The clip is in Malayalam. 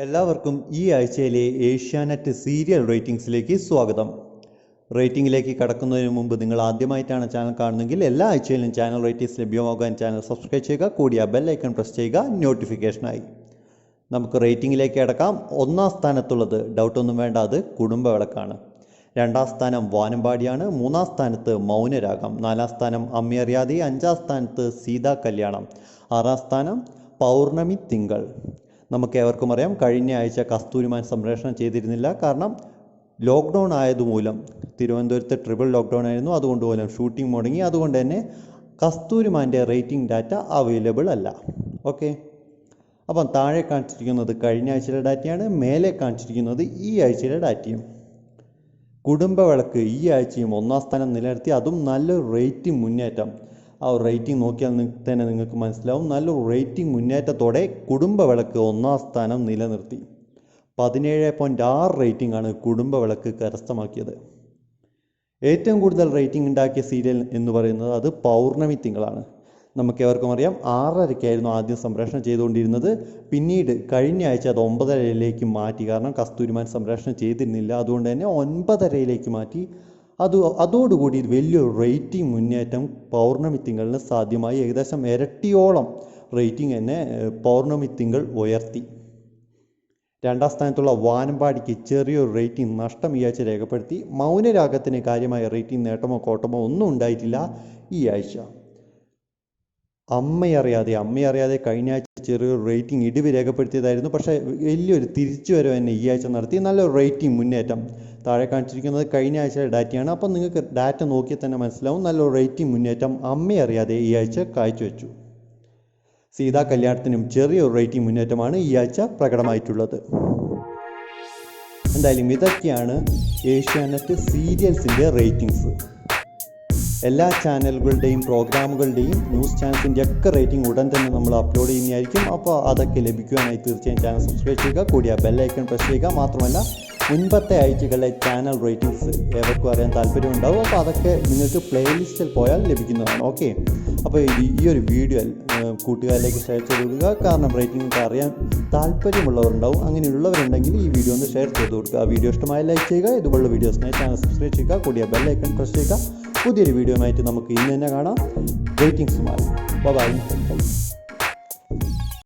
എല്ലാവർക്കും ഈ ആഴ്ചയിലെ ഏഷ്യാനെറ്റ് സീരിയൽ റേറ്റിംഗ്സിലേക്ക് സ്വാഗതം. റേറ്റിംഗിലേക്ക് കടക്കുന്നതിന് മുമ്പ് നിങ്ങൾ ആദ്യമായിട്ടാണ് ചാനൽ കാണുന്നതെങ്കിൽ എല്ലാ ആഴ്ചയിലും ചാനൽ റേറ്റിംഗ്സ് ലഭ്യമാകാൻ ചാനൽ സബ്സ്ക്രൈബ് ചെയ്യുക, കൂടിയ ബെൽ ഐക്കൺ പ്രസ് ചെയ്യുക നോട്ടിഫിക്കേഷനായി. നമുക്ക് റേറ്റിംഗിലേക്ക് കടക്കാം. ഒന്നാം സ്ഥാനത്തുള്ളത് ഡൗട്ടൊന്നും വേണ്ട, അത് കുടുംബവിളക്കാണ്. രണ്ടാം സ്ഥാനം വാനമ്പാടിയാണ്. മൂന്നാം സ്ഥാനത്ത് മൗനരാഗം. നാലാം സ്ഥാനം അമ്മയറിയാതെ. അഞ്ചാം സ്ഥാനത്ത് സീതാ കല്യാണം. ആറാം സ്ഥാനം പൗർണമി തിങ്കൾ. നമുക്ക് ഏവർക്കും അറിയാം, കഴിഞ്ഞ ആഴ്ച കസ്തൂരിമാൻ സംപ്രേഷണം ചെയ്തിരുന്നില്ല. കാരണം ലോക്ക്ഡൗൺ ആയതുമൂലം തിരുവനന്തപുരത്ത് ട്രിപ്പിൾ ലോക്ക്ഡൗൺ ആയിരുന്നു, അതുകൊണ്ട് മൂലം ഷൂട്ടിംഗ് മുടങ്ങി. അതുകൊണ്ട് തന്നെ കസ്തൂരിമാൻ്റെ റേറ്റിംഗ് ഡാറ്റ അവൈലബിൾ അല്ല. ഓക്കെ, അപ്പം താഴെ കാണിച്ചിരിക്കുന്നത് കഴിഞ്ഞ ആഴ്ചയിലെ ഡാറ്റയാണ്, മേലെ കാണിച്ചിരിക്കുന്നത് ഈ ആഴ്ചയിലെ ഡാറ്റയും. കുടുംബവിളക്ക് ഈ ആഴ്ചയും ഒന്നാം സ്ഥാനം നിലനിർത്തി, അതും നല്ലൊരു റേറ്റിംഗ് മുന്നേറ്റം. ആ റേറ്റിംഗ് നോക്കിയാൽ തന്നെ നിങ്ങൾക്ക് മനസ്സിലാവും, നല്ലൊരു റേറ്റിംഗ് മുന്നേറ്റത്തോടെ കുടുംബവിളക്ക് ഒന്നാം സ്ഥാനം നിലനിർത്തി. 17.6 റേറ്റിംഗ് ആണ് കുടുംബവിളക്ക് കരസ്ഥമാക്കിയത്. ഏറ്റവും കൂടുതൽ റേറ്റിംഗ് ഉണ്ടാക്കിയ സീരിയൽ എന്ന് പറയുന്നത് അത് പൗർണമി തിങ്കളാണ്. നമുക്ക് ഏവർക്കും അറിയാം, 6:30-ക്കായിരുന്നു ആദ്യം സംപ്രേഷണം ചെയ്തുകൊണ്ടിരുന്നത്. പിന്നീട് കഴിഞ്ഞ ആഴ്ച അത് 9:30-ലേക്ക് മാറ്റി. കാരണം കസ്തൂരിമാൻ സംപ്രേഷണം ചെയ്തിരുന്നില്ല, അതുകൊണ്ട് തന്നെ 9:30-ലേക്ക് മാറ്റി. അതോടുകൂടി വലിയൊരു റേറ്റിംഗ് മുന്നേറ്റം പൗർണമി തിങ്കളിന് സാധ്യമായി. ഏകദേശം ഇരട്ടിയോളം റേറ്റിംഗ് തന്നെ പൗർണമി തിങ്കൾ ഉയർത്തി. രണ്ടാം സ്ഥാനത്തുള്ള വാനമ്പാടിക്ക് ചെറിയൊരു റേറ്റിംഗ് നഷ്ടം ഈ ആഴ്ച രേഖപ്പെടുത്തി. മൗനരാഗത്തിന് കാര്യമായ റേറ്റിംഗ് നേട്ടമോ കോട്ടമോ ഒന്നും ഉണ്ടായിട്ടില്ല ഈ ആഴ്ച. അമ്മയറിയാതെ കഴിഞ്ഞ ആഴ്ച ചെറിയൊരു റേറ്റിംഗ് ഇടിവ് രേഖപ്പെടുത്തിയതായിരുന്നു. പക്ഷേ വലിയൊരു തിരിച്ചുവരവ് തന്നെ ഈ ആഴ്ച നടത്തി. നല്ലൊരു റേറ്റിംഗ് മുന്നേറ്റം. താഴെ കാണിച്ചിരിക്കുന്നത് കഴിഞ്ഞ ആഴ്ചയുടെ ഡാറ്റയാണ്. അപ്പം നിങ്ങൾക്ക് ഡാറ്റ നോക്കിയാൽ തന്നെ മനസ്സിലാവും, നല്ലൊരു റേറ്റിംഗ് മുന്നേറ്റം അമ്മയറിയാതെ ഈ ആഴ്ച കാഴ്ചവെച്ചു. സീതാ കല്യാണത്തിനും ചെറിയൊരു റേറ്റിംഗ് മുന്നേറ്റമാണ് ഈ ആഴ്ച പ്രകടമായിട്ടുള്ളത്. എന്തായാലും ഇതൊക്കെയാണ് ഏഷ്യാനെറ്റ് സീരിയൽസിൻ്റെ റേറ്റിംഗ്സ്. എല്ലാ ചാനലുകളുടെയും പ്രോഗ്രാമുകളുടെയും ന്യൂസ് ചാനൽസിൻ്റെ ഒക്കെ റേറ്റിംഗ് ഉടൻ തന്നെ നമ്മൾ അപ്ലോഡ് ചെയ്യുന്നതായിരിക്കും. അപ്പോൾ അതൊക്കെ ലഭിക്കുവാനായി തീർച്ചയായും ചാനൽ സബ്സ്ക്രൈബ് ചെയ്യുക, കൂടിയ ബെല്ലൈക്കൺ പ്രസ് ചെയ്യുക. മാത്രമല്ല മുൻപത്തെ ആഴ്ചകളിലെ ചാനൽ റേറ്റിംഗ്സ് ഏവർക്കും അറിയാൻ താല്പര്യമുണ്ടാവും. അപ്പോൾ അതൊക്കെ നിങ്ങൾക്ക് പ്ലേലിസ്റ്റിൽ പോയാൽ ലഭിക്കുന്നതാണ്. ഓക്കെ, അപ്പോൾ ഈ ഒരു വീഡിയോ കൂട്ടുകാരിലേക്ക് ഷെയർ ചെയ്ത് കൊടുക്കുക. കാരണം റേറ്റിംഗ് അറിയാൻ താല്പര്യമുള്ളവരുണ്ടാവും. അങ്ങനെയുള്ളവരുണ്ടെങ്കിൽ ഈ വീഡിയോ ഒന്ന് ഷെയർ ചെയ്ത് കൊടുക്കുക. വീഡിയോ ഇഷ്ടമായി ലൈക്ക് ചെയ്യുക. ഇതുപോലുള്ള വീഡിയോസിനായി ചാനൽ സബ്സ്ക്രൈബ് ചെയ്യുക, കൂടിയ ബെല്ലൈക്കൺ പ്രസ് ചെയ്യുക. പുതിയൊരു വീഡിയോയുമായിട്ട് നമുക്ക് ഇന്ന് തന്നെ കാണാം. റേറ്റിംഗ്സുമായി ബൈ.